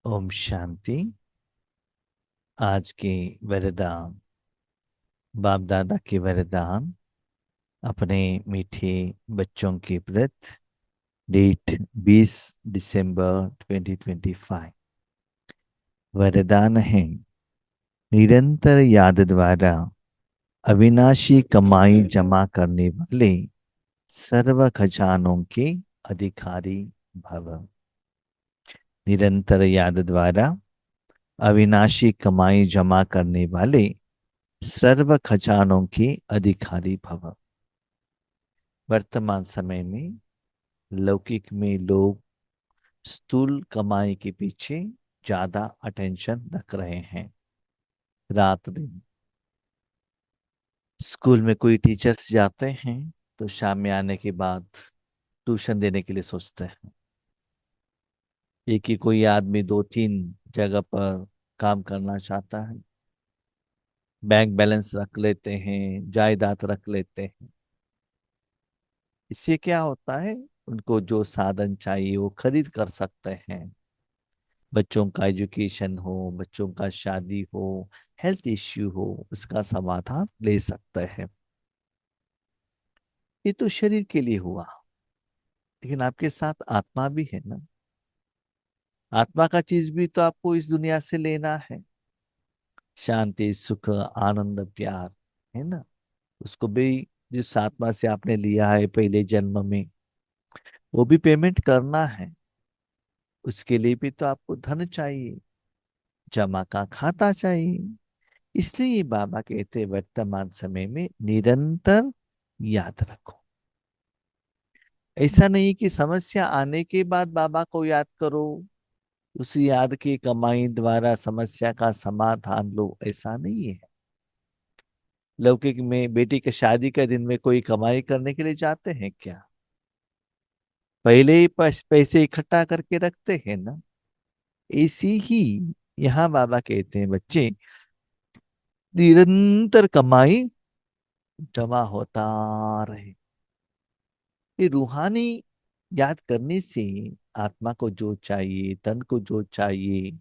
ओम शांति। आज के वरदान, बाप दादा के वरदान अपने मीठे बच्चों के प्रति। डेट 20 दिसंबर 2025। वरदान है, निरंतर याद द्वारा अविनाशी कमाई जमा करने वाले सर्व खजानों के अधिकारी भव। निरंतर याद द्वारा अविनाशी कमाई जमा करने वाले सर्व खजानों के अधिकारी भव। वर्तमान समय में लौकिक में लोग स्थूल कमाई के पीछे ज्यादा अटेंशन रख रहे हैं। रात दिन स्कूल में कोई टीचर्स जाते हैं तो शाम में आने के बाद ट्यूशन देने के लिए सोचते हैं। एक ही कोई आदमी दो तीन जगह पर काम करना चाहता है। बैंक बैलेंस रख लेते हैं, जायदाद रख लेते हैं। इससे क्या होता है, उनको जो साधन चाहिए वो खरीद कर सकते हैं। बच्चों का एजुकेशन हो, बच्चों का शादी हो, हेल्थ इश्यू हो, उसका समाधान ले सकते हैं। ये तो शरीर के लिए हुआ, लेकिन आपके साथ आत्मा भी है ना। आत्मा का चीज भी तो आपको इस दुनिया से लेना है। शांति, सुख, आनंद, प्यार, है ना। उसको भी जिस आत्मा से आपने लिया है पहले जन्म में, वो भी पेमेंट करना है। उसके लिए भी तो आपको धन चाहिए, जमा का खाता चाहिए। इसलिए बाबा कहते हैं, वर्तमान समय में निरंतर याद रखो। ऐसा नहीं कि समस्या आने के बाद बाबा को याद करो, उस याद की कमाई द्वारा समस्या का समाधान लो, ऐसा नहीं है। लौकिक में बेटी के शादी के दिन में कोई कमाई करने के लिए जाते हैं क्या? पहले ही पैसे इकट्ठा करके रखते हैं ना। ऐसी ही यहाँ बाबा कहते हैं, बच्चे निरंतर कमाई जमा होता रहे। ये रूहानी याद करने से आत्मा को जो चाहिए, तन को जो चाहिए,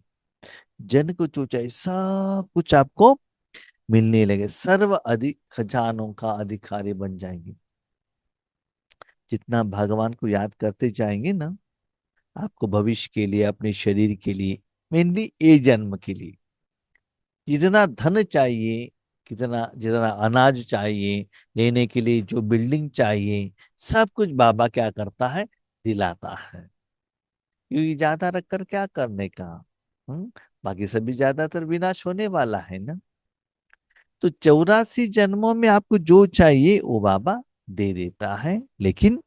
जन को जो चाहिए, सब कुछ आपको मिलने लगे। सर्व अधिक खजानों का अधिकारी बन जाएंगे। जितना भगवान को याद करते जाएंगे ना, आपको भविष्य के लिए, अपने शरीर के लिए, मेनली ये जन्म के लिए जितना धन चाहिए, कितना जितना अनाज चाहिए, लेने के लिए जो बिल्डिंग चाहिए, सब कुछ बाबा क्या करता है, दिलाता है। क्योंकि ज्यादा रखकर क्या करने का। हम्म बाकी सभी ज्यादातर विनाश होने वाला है ना। तो 84 जन्मों में आपको जो चाहिए वो बाबा दे देता है, लेकिन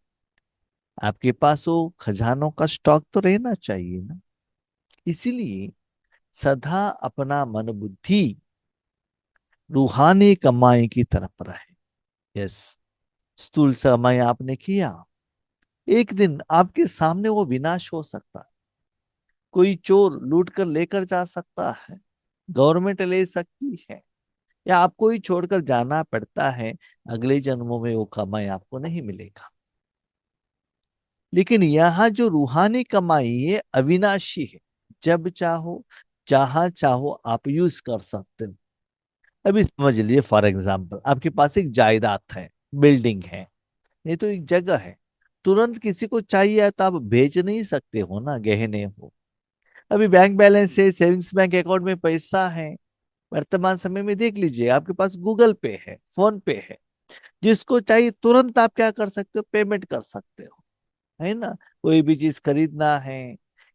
आपके पास वो खजानों का स्टॉक तो रहना चाहिए ना। इसीलिए सदा अपना मन बुद्धि रूहानी कमाई की तरफ रहे। यस, स्थूल समय आपने किया, एक दिन आपके सामने वो विनाश हो सकता है। कोई चोर लूट कर लेकर जा सकता है, गवर्नमेंट ले सकती है, या आपको ही छोड़कर जाना पड़ता है। अगले जन्मों में वो कमाई आपको नहीं मिलेगा। लेकिन यहाँ जो रूहानी कमाई है अविनाशी है। जब चाहो, जहां चाहो आप यूज कर सकते हो। अभी समझ लीजिए, फॉर एग्जाम्पल आपके पास एक जायदाद है, बिल्डिंग है, ये तो एक जगह है। तुरंत किसी को चाहिए तो आप भेज नहीं सकते हो ना, गहने हो। अभी बैंक बैलेंस है, सेविंग्स बैंक अकाउंट में पैसा है। वर्तमान समय में देख लीजिए, आपके पास गूगल पे है, फोन पे है। जिसको चाहिए तुरंत आप क्या कर सकते हो, पेमेंट कर सकते हो, है ना। कोई भी चीज खरीदना है,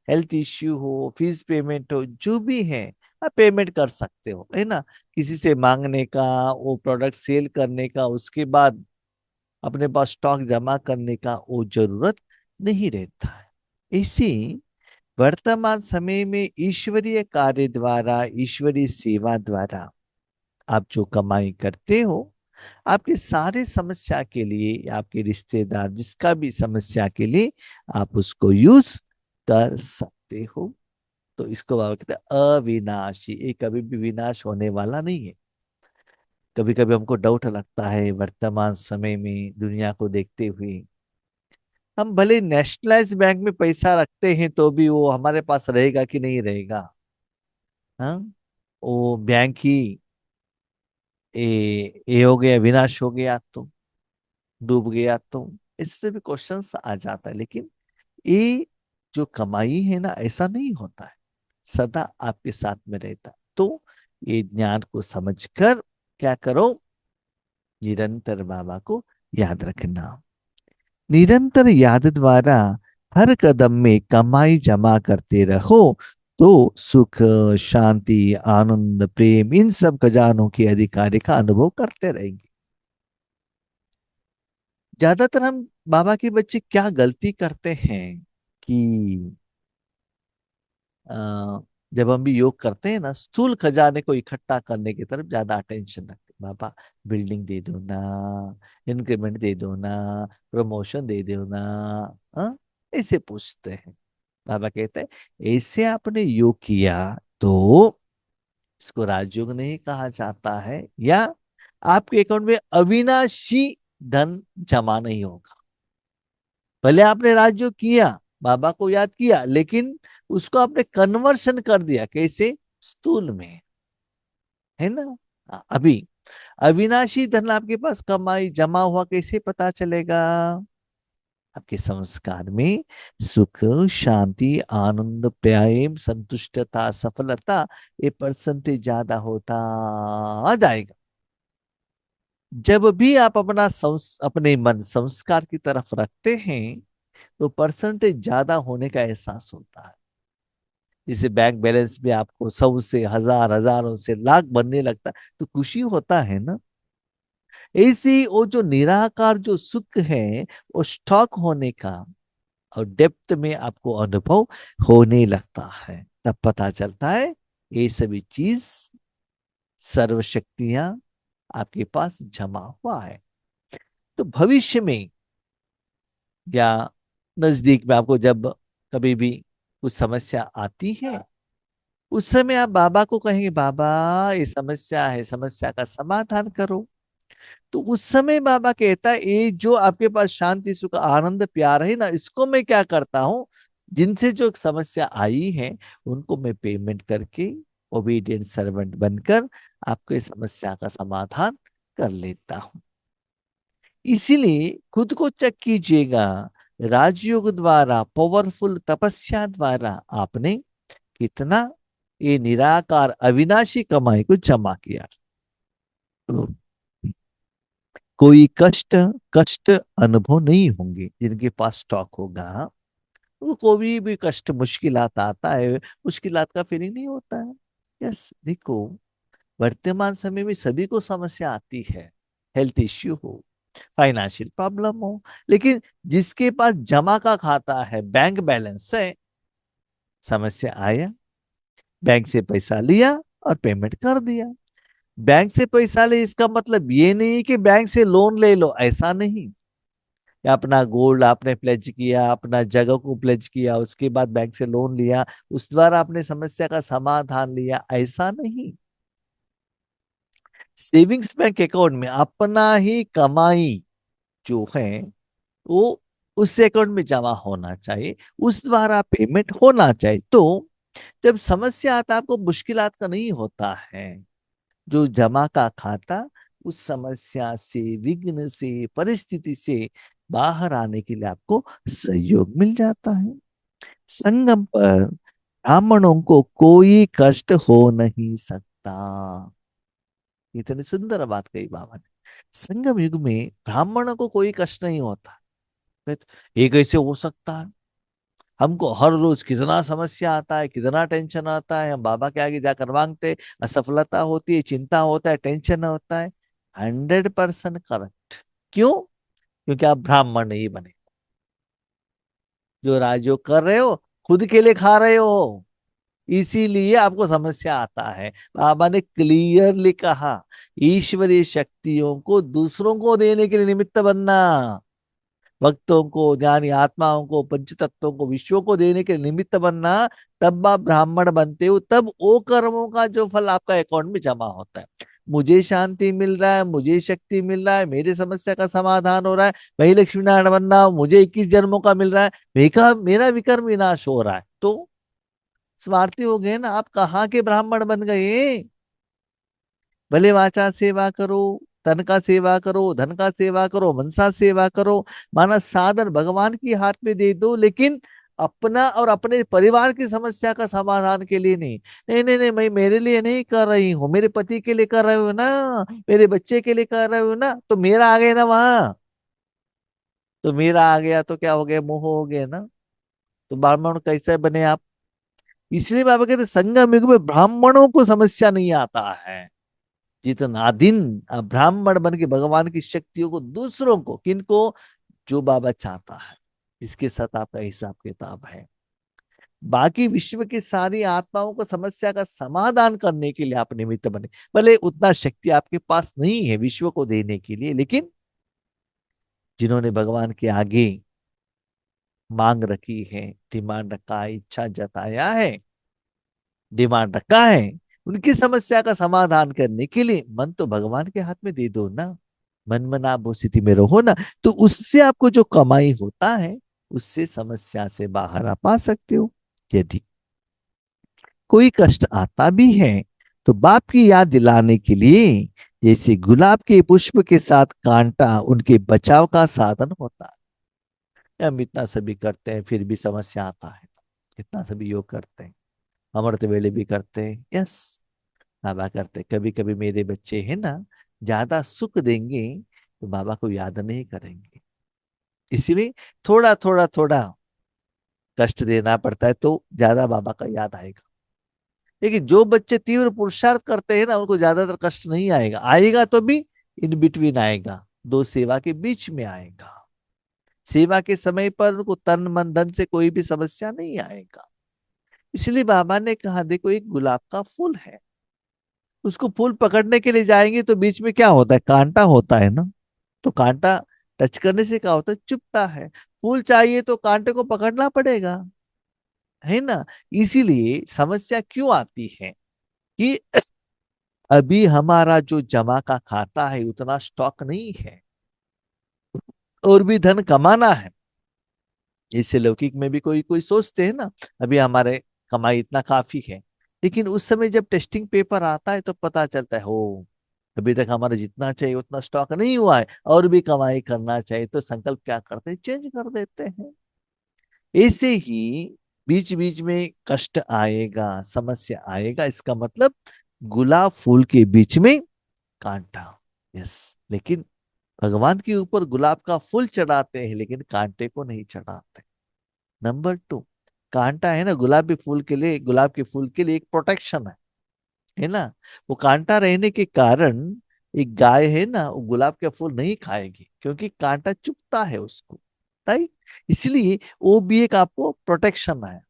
हेल्थ इश्यू हो, फीस पेमेंट हो, जो भी है आप पेमेंट कर सकते हो, है ना। किसी से मांगने का, वो प्रोडक्ट सेल करने का, उसके बाद अपने पास स्टॉक जमा करने का वो जरूरत नहीं रहता है। इसी वर्तमान समय में ईश्वरीय कार्य द्वारा, ईश्वरीय सेवा द्वारा आप जो कमाई करते हो, आपके सारे समस्या के लिए, आपके रिश्तेदार जिसका भी समस्या के लिए आप उसको यूज कर सकते हो। तो इसको बाबा कहते हैं अविनाशी, ये कभी भी विनाश होने वाला नहीं है। कभी कभी हमको डाउट लगता है वर्तमान समय में दुनिया को देखते हुए, हम भले नेशनलाइज बैंक में पैसा रखते हैं तो भी वो हमारे पास रहेगा कि नहीं रहेगा? हाँ, वो बैंक ही ये हो गया, विनाश हो गया तो, डूब गया तो, इससे भी क्वेश्चंस आ जाता है। लेकिन ये जो कमाई है ना, ऐसा नहीं होता है, सदा आपके साथ में रहता है। तो ये ज्ञान को समझकर क्या करो, निरंतर बाबा को याद रखना। निरंतर याद द्वारा हर कदम में कमाई जमा करते रहो, तो सुख, शांति, आनंद, प्रेम, इन सब खजानों के अधिकारी का अनुभव करते रहेंगे। ज्यादातर हम बाबा के बच्चे क्या गलती करते हैं कि अ, जब हम भी योग करते हैं ना, स्थूल खजाने को इकट्ठा करने की तरफ ज्यादा अटेंशन रखते हैं। बाबा बिल्डिंग दे दो ना, इंक्रीमेंट दे दो ना, प्रमोशन दे दो ना, हाँ, ऐसे पूछते हैं। बाबा कहते हैं ऐसे आपने योग किया तो इसको राजयोग नहीं कहा जाता है, या आपके अकाउंट में अविनाशी धन जमा नहीं होगा। भले आपने राजयोग किया, बाबा को याद किया, लेकिन उसको आपने कन्वर्शन कर दिया, कैसे? स्थूल में, है ना? अभी अविनाशी धन आपके पास कमाई जमा हुआ कैसे पता चलेगा? आपके संस्कार में सुख, शांति, आनंद, प्रेम, संतुष्टता, सफलता, ये परसेंटेज ज्यादा होता जाएगा। जब भी आप अपने मन संस्कार की तरफ रखते हैं, तो परसेंटेज ज्यादा होने का एहसास होता है। जैसे बैंक बैलेंस भी आपको 100 से 1000, हजारों से लाख बनने लगता है तो खुशी होता है ना। ऐसी वो जो निराकार जो सुख है, वो स्टॉक होने का और डेप्थ में आपको अनुभव होने लगता है। तब पता चलता है ये सभी चीज, सर्व शक्तियां आपके पास जमा हुआ है। तो भविष्य में या नजदीक में आपको जब कभी भी कुछ समस्या आती है, उस समय आप बाबा को कहेंगे, बाबा ये समस्या है, समस्या का समाधान करो। तो उस समय बाबा कहता है ये जो आपके पास शांति, सुख, आनंद, प्यार है ना, इसको मैं क्या करता हूँ, जिनसे जो समस्या आई है उनको मैं पेमेंट करके ओबीडियंट सर्वेंट बनकर आपके समस्या का समाधान कर लेता हूँ। इसीलिए खुद को चेक कीजिएगा, राजयोग द्वारा, पावरफुल तपस्या द्वारा आपने कितना ये निराकार अविनाशी कमाई को जमा किया। कोई कष्ट कष्ट अनुभव नहीं होंगे जिनके पास स्टॉक होगा। वो कोई भी कष्ट, मुश्किलात आता है, मुश्किलात का फीलिंग नहीं होता है। यस, देखो, वर्तमान समय में सभी को समस्या आती है, हेल्थ इश्यू हो, फाइनेंशियल प्रॉब्लम हो, लेकिन जिसके पास जमा का खाता है, बैंक बैलेंस है, समस्या आया, बैंक से पैसा लिया और पेमेंट कर दिया। बैंक से पैसा ले इसका मतलब ये नहीं कि बैंक से लोन ले लो, ऐसा नहीं। या अपना गोल्ड आपने प्लेज किया, अपना जगह को प्लेज किया, उसके बाद बैंक से लोन लिया, उस द्वारा आपने समस्या का समाधान लिया, ऐसा नहीं। सेविंग्स बैंक अकाउंट में अपना ही कमाई जो है वो उस अकाउंट में जमा होना चाहिए, उस द्वारा पेमेंट होना चाहिए। तो जब समस्या आता है, आपको मुश्किलात का नहीं होता है, जो जमा का खाता उस समस्या से, विघ्न से, परिस्थिति से बाहर आने के लिए आपको सहयोग मिल जाता है। संगम पर ब्राह्मणों को कोई कष्ट हो नहीं सकता। इतनी सुंदर बात कही बाबा ने। संगम युग में ब्राह्मणों को कोई कष्ट नहीं होता। ये कैसे हो सकता है? हमको हर रोज कितना समस्या आता है, कितना टेंशन आता है, हम बाबा के आगे जाकर मांगते, असफलता होती है, चिंता होता है, टेंशन होता है। 100% करेक्ट। क्यों? क्योंकि आप ब्राह्मण नहीं बने। जो राजयोग कर रहे हो खुद के लिए खा रहे हो, इसीलिए आपको समस्या आता है। बाबा ने क्लियरली कहा, ईश्वरीय शक्तियों को दूसरों को देने के लिए निमित्त बनना, भक्तों को, ज्ञानी आत्माओं को, पंच तत्वों को, विश्वों को देने के निमित्त बनना, तब आप ब्राह्मण बनते हो, तब वो कर्मों का जो फल आपका अकाउंट में जमा होता है। मुझे शांति मिल रहा है, मुझे शक्ति मिल रहा है, मेरे समस्या का समाधान हो रहा है, वही लक्ष्मी नारायण बनना, मुझे 21 जन्मों का मिल रहा है, मेरा विकर्म विनाश हो रहा है, तो स्वार्थी हो गए ना आप, कहाँ के ब्राह्मण बन गए। भले वाचा सेवा करो, तन का सेवा करो, धन का सेवा करो, मनसा सेवा करो, माना साधन भगवान की हाथ में दे दो, लेकिन अपना और अपने परिवार की समस्या का समाधान के लिए नहीं। नहीं नहीं नहीं, मैं मेरे लिए नहीं कर रही हूँ, मेरे पति के लिए कर रही हूँ ना, मेरे बच्चे के लिए कर रही हूँ ना, तो मेरा आ गया ना वहां, तो मेरा आ गया तो क्या हो गया, मोह हो गया ना। तो ब्राह्मण कैसे बने आप। इसलिए बाबा कहते संगम युग में ब्राह्मणों को समस्या नहीं आता है। जितना दिन आप ब्राह्मण बन के भगवान की शक्तियों को दूसरों को, किनको, जो बाबा चाहता है, इसके साथ आपका हिसाब किताब है। बाकी विश्व की सारी आत्माओं को समस्या का समाधान करने के लिए आप निमित्त बने। भले उतना शक्ति आपके पास नहीं है विश्व को देने के लिए, लेकिन जिन्होंने भगवान के आगे मांग रखी है, डिमांड रखा है, इच्छा जताया है, डिमांड रखा है, उनकी समस्या का समाधान करने के लिए मन तो भगवान के हाथ में दे दो ना। मन मना आप उस स्थिति में रहो ना, तो उससे आपको जो कमाई होता है, उससे समस्या से बाहर आप आ सकते हो। यदि कोई कष्ट आता भी है तो बाप की याद दिलाने के लिए, जैसे गुलाब के पुष्प के साथ कांटा उनके बचाव का साधन होता है। हम इतना सभी करते हैं फिर भी समस्या आता है, इतना सभी योग करते हैं, अमृत वेले भी करते हैं, यस, बाबा करते। कभी कभी मेरे बच्चे हैं ना, ज्यादा सुख देंगे तो बाबा को याद नहीं करेंगे, इसलिए थोड़ा थोड़ा थोड़ा कष्ट देना पड़ता है तो ज्यादा बाबा का याद आएगा। लेकिन जो बच्चे तीव्र पुरुषार्थ करते हैं ना, उनको ज्यादातर कष्ट नहीं आएगा, आएगा तो भी इन बिटवीन आएगा, दो सेवा के बीच में आएगा। सेवा के समय पर उनको तन मन धन से कोई भी समस्या नहीं आएगा। इसलिए बाबा ने कहा देखो एक गुलाब का फूल है, उसको फूल पकड़ने के लिए जाएंगे तो बीच में क्या होता है, कांटा होता है ना, तो कांटा टच करने से क्या होता है, चुभता है। फूल चाहिए तो कांटे को पकड़ना पड़ेगा, है ना। इसीलिए समस्या क्यों आती है कि अभी हमारा जो जमा का खाता है उतना स्टॉक नहीं है, और भी धन कमाना है। इससे लौकिक में भी कोई कोई सोचते हैं ना, अभी हमारे कमाई इतना काफी है, लेकिन उस समय जब टेस्टिंग पेपर आता है तो पता चलता है हो, अभी तक हमारा जितना चाहिए उतना स्टॉक नहीं हुआ है, और भी कमाई करना चाहिए, तो संकल्प क्या करते हैं, चेंज कर देते हैं। ऐसे ही बीच बीच में कष्ट आएगा, समस्या आएगा, इसका मतलब गुलाब फूल के बीच में कांटा। यस, लेकिन भगवान के ऊपर गुलाब का फूल चढ़ाते हैं लेकिन कांटे को नहीं चढ़ाते। नंबर टू, कांटा है ना गुलाबी फूल के लिए, गुलाब के फूल के लिए एक प्रोटेक्शन है ना। वो कांटा रहने के कारण एक गाय है ना, वो गुलाब का फूल नहीं खाएगी क्योंकि कांटा चुभता है उसको, राइट। इसलिए वो भी एक आपको प्रोटेक्शन है।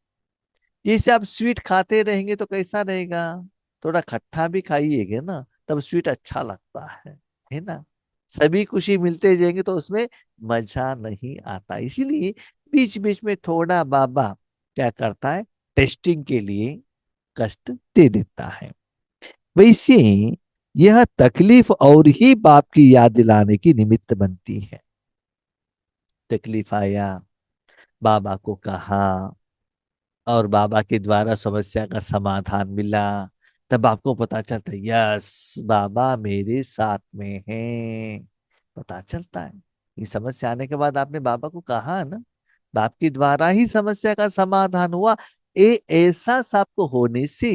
जैसे आप स्वीट खाते रहेंगे तो कैसा रहेगा, थोड़ा खट्टा भी खाइएगा ना, तब स्वीट अच्छा लगता है ना। सभी खुशी मिलते जाएंगे तो उसमें मजा नहीं आता। इसीलिए बीच बीच में थोड़ा बाबा क्या करता है, टेस्टिंग के लिए कष्ट दे देता है। वैसे यह तकलीफ और ही बाप की याद दिलाने की निमित्त बनती है। तकलीफ आया, बाबा को कहा, और बाबा के द्वारा समस्या का समाधान मिला, तब आपको पता चलता है यस बाबा मेरे साथ में हैं, पता चलता है। ये समस्या आने के बाद आपने बाबा को कहा ना, बाप के द्वारा ही समस्या का समाधान हुआ। ऐसा आपको होने से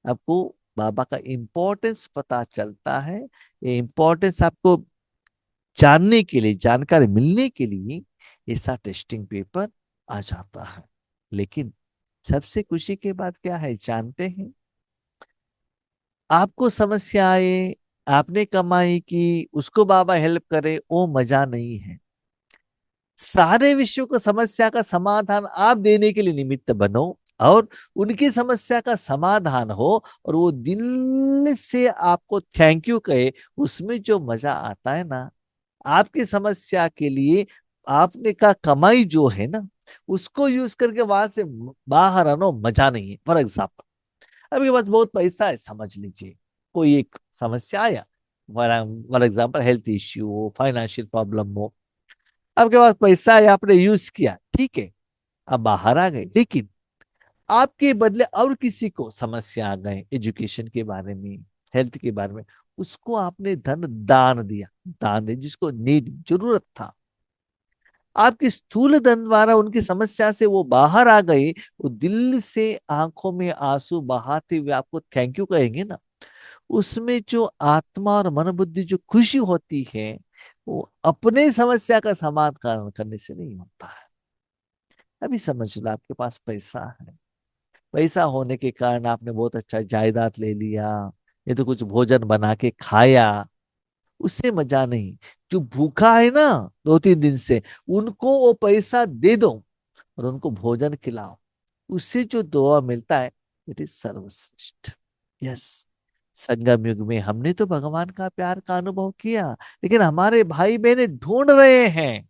आपको बाबा का इम्पोर्टेंस पता चलता है। ये इम्पोर्टेंस आपको जानने के लिए, जानकारी मिलने के लिए ऐसा टेस्टिंग पेपर आ जाता है। लेकिन सबसे खुशी की बात क्या है जानते हैं, आपको समस्या आए, आपने कमाई की, उसको बाबा हेल्प करे, वो मजा नहीं है। सारे विश्व को समस्या का समाधान आप देने के लिए निमित्त बनो, और उनकी समस्या का समाधान हो, और वो दिल से आपको थैंक यू कहे, उसमें जो मजा आता है ना, आपकी समस्या के लिए आपने का कमाई जो है ना, उसको यूज करके वहां से बाहर आना मजा नहीं है। फॉर एग्जाम्पल, अभी के पास बहुत पैसा है समझ लीजिए, कोई एक समस्या आया, फॉर एग्जाम्पल हेल्थ इश्यू हो, फाइनेंशियल प्रॉब्लम हो, आपके पास पैसा है, आपने यूज किया, ठीक है, आप बाहर आ गए, लेकिन आपके बदले और किसी को समस्या आ गए एजुकेशन के बारे में, हेल्थ के बारे में, उसको आपने धन दान दिया, दान दे जिसको नीड जरूरत था, आपके स्थूल धन द्वारा उनकी समस्या से वो बाहर आ गए, वो दिल से आंखों में आंसू बहाते हुए आपको थैंक यू कहेंगे ना, उसमें जो आत्मा और मन बुद्धि जो खुशी होती है, वो अपने समस्या का समाधान करने से नहीं होता है। अभी समझ लो, आपके पास पैसा है, पैसा होने के कारण आपने बहुत अच्छा जायदाद ले लिया, ये तो कुछ भोजन बना के खाया, उससे मजा नहीं। जो भूखा है ना 2-3 दिन से, उनको वो पैसा दे दो और उनको भोजन खिलाओ, उससे जो दुआ मिलता है, इट इज सर्वश्रेष्ठ। यस, संगम युग में हमने तो भगवान का प्यार का अनुभव किया, लेकिन हमारे भाई बहने ढूंढ रहे हैं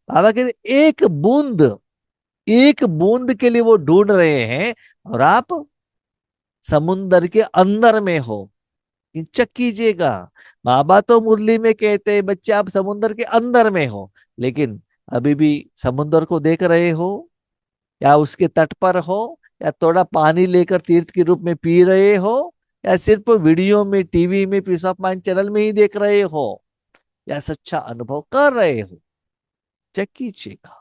बाबा के लिए एक बूंद, एक बूंद के लिए वो ढूंढ रहे हैं, और आप समुन्दर के अंदर में हो। चेक कीजिएगा, बाबा तो मुरली में कहते हैं बच्चे आप समुन्दर के अंदर में हो, लेकिन अभी भी समुन्दर को देख रहे हो, या उसके तट पर हो, या थोड़ा पानी लेकर तीर्थ के रूप में पी रहे हो, या सिर्फ वीडियो में, टीवी में, पीस ऑफ माइंड चैनल में ही देख रहे हो, या सच्चा अनुभव कर रहे हो, चेक कीजिएगा।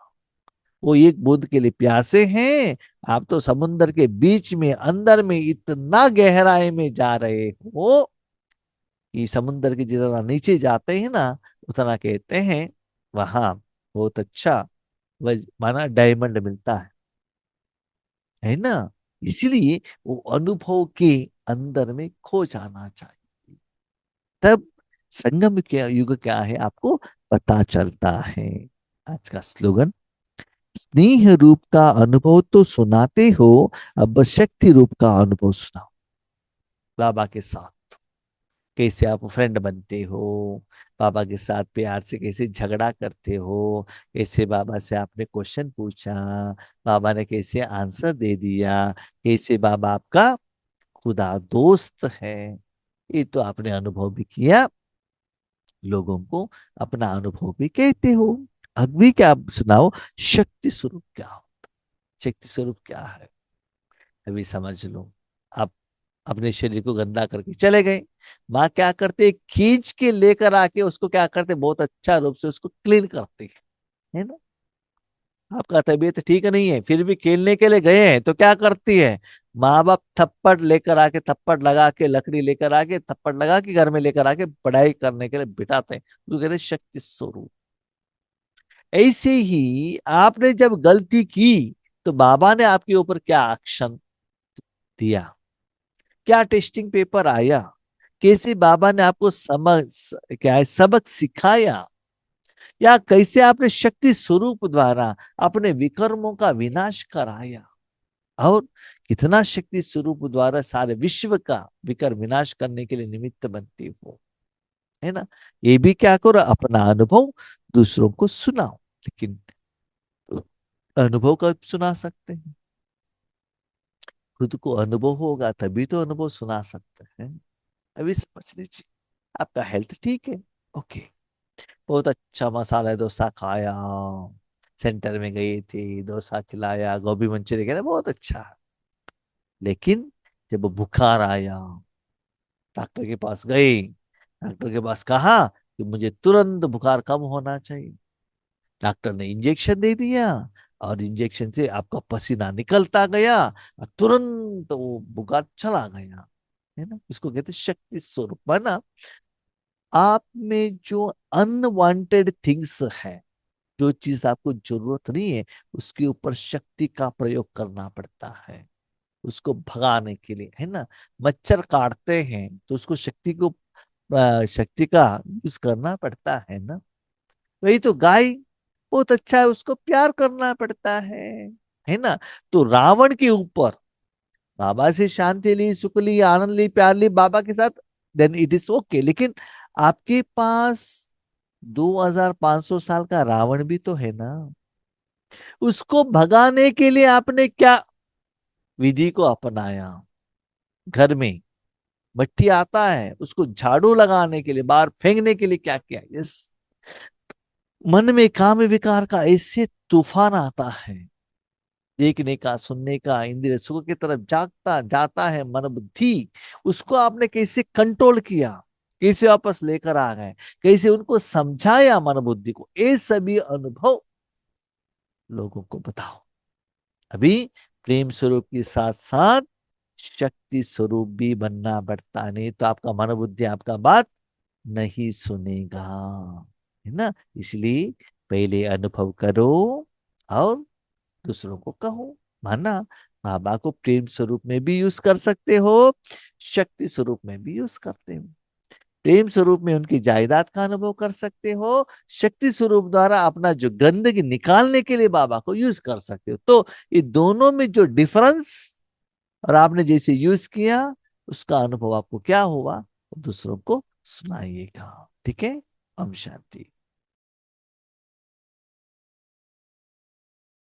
वो एक बूंद के लिए प्यासे हैं, आप तो समुन्दर के बीच में, अंदर में, इतना गहराई में जा रहे हो कि समुन्दर के जितना नीचे जाते हैं ना, उतना कहते हैं वहां बहुत अच्छा, वह माना डायमंड मिलता है ना। इसलिए वो अनुभव के अंदर में खो जाना चाहिए, तब संगम क्या युग क्या है आपको पता चलता है। आज का स्लोगन, स्नेह रूप का अनुभव तो सुनाते हो, अब शक्ति रूप का अनुभव सुनाओ। बाबा के साथ कैसे आप फ्रेंड बनते हो, बाबा के साथ प्यार से कैसे झगड़ा करते हो, कैसे बाबा से आपने क्वेश्चन पूछा, बाबा ने कैसे आंसर दे दिया, कैसे बाबा आपका खुदा दोस्त है, ये तो आपने अनुभव भी किया, लोगों को अपना अनुभव भी कहते हो। अभी क्या आप सुनाओ, शक्ति स्वरूप क्या हो, शक्ति स्वरूप क्या है, अभी समझ लो। आप अपने शरीर को गंदा करके चले गए, माँ क्या करते, खींच के लेकर आके उसको क्या करते, बहुत अच्छा रूप से उसको क्लीन करते हैं, है ना। आपका तबीयत ठीक नहीं है, फिर भी खेलने के लिए गए हैं, तो क्या करती है, माँ बाप थप्पड़ लेकर आके, थप्पड़ लगा के, लकड़ी लेकर आके, थप्पड़ लगा के घर में लेकर आके पढ़ाई करने के लिए बिठाते हैं, तो कहते हैं शक्ति स्वरूप। ऐसे ही आपने जब गलती की, तो बाबा ने आपके ऊपर क्या एक्शन दिया, क्या टेस्टिंग पेपर आया, कैसे बाबा ने आपको समझ, क्या है, सबक सिखाया, या कैसे आपने शक्ति स्वरूप द्वारा अपने विकर्मों का विनाश कराया, और कितना शक्ति स्वरूप द्वारा सारे विश्व का विकर विनाश करने के लिए निमित्त बनती हो, है ना। ये भी क्या करो, अपना अनुभव दूसरों को सुनाओ, लेकिन अनुभव कब सुना सकते हैं, खुद को अनुभव होगा तभी तो अनुभव सुना सकते हैं। अभी समझ लीजिए, आपका हेल्थ ठीक है, ओके, बहुत अच्छा मसाला डोसा खाया, सेंटर में गई थी, डोसा खिलाया, गोभी मंचूरियन खाया, बहुत अच्छा, लेकिन जब बुखार आया, डॉक्टर के पास गई, डॉक्टर के पास कहा कि मुझे तुरंत बुखार कम होना चाहिए, डॉक्टर ने इंजेक्शन दे दिया, और इंजेक्शन से आपका पसीना निकलता गया, और तुरंत वो बुखार चला गया, है ना। इसको कहते हैं शक्ति स्वरूप, है ना। आप में जो अनवांटेड थिंग्स है, जो चीज आपको जरूरत नहीं है, उसके ऊपर शक्ति का प्रयोग करना पड़ता है, उसको भगाने के लिए, है ना। मच्छर काटते हैं तो उसको शक्ति को, शक्ति का यूज करना पड़ता है ना। वही तो गाय बहुत अच्छा है, उसको प्यार करना पड़ता है ना। तो रावण के ऊपर बाबा से शांति ली, सुख ली, आनंद ली, प्यार ली बाबा के साथ, देन इट इज ओके, लेकिन आपके पास 2500 साल का रावण भी तो है ना, उसको भगाने के लिए आपने क्या विधि को अपनाया, घर में भट्टी आता है, उसको झाड़ू लगाने के लिए, बाहर फेंकने के लिए क्या किया। यस, मन में काम विकार का ऐसे तूफान आता है, देखने का, सुनने का, इंद्रिय सुख की तरफ जागता जाता है मन बुद्धि, उसको आपने कैसे कंट्रोल किया, कैसे वापस लेकर आ गए, कैसे उनको समझाया मन बुद्धि को, ये सभी अनुभव लोगों को बताओ। अभी प्रेम स्वरूप के साथ साथ शक्ति स्वरूप भी बनना पड़ता, नहीं तो आपका मन बुद्धि आपका बात नहीं सुनेगा, है ना। इसलिए पहले अनुभव करो और दूसरों को कहो। माना, बाबा को प्रेम स्वरूप में भी यूज कर सकते हो, शक्ति स्वरूप में भी यूज करते हो। प्रेम स्वरूप में उनकी जायदाद का अनुभव कर सकते हो, शक्ति स्वरूप द्वारा अपना जो गंदगी निकालने के लिए बाबा को यूज कर सकते हो। तो ये दोनों में जो डिफरेंस, और आपने जैसे यूज किया, उसका अनुभव आपको क्या हुआ, दूसरों को सुनाइएगा। ठीक है। ओम शांति।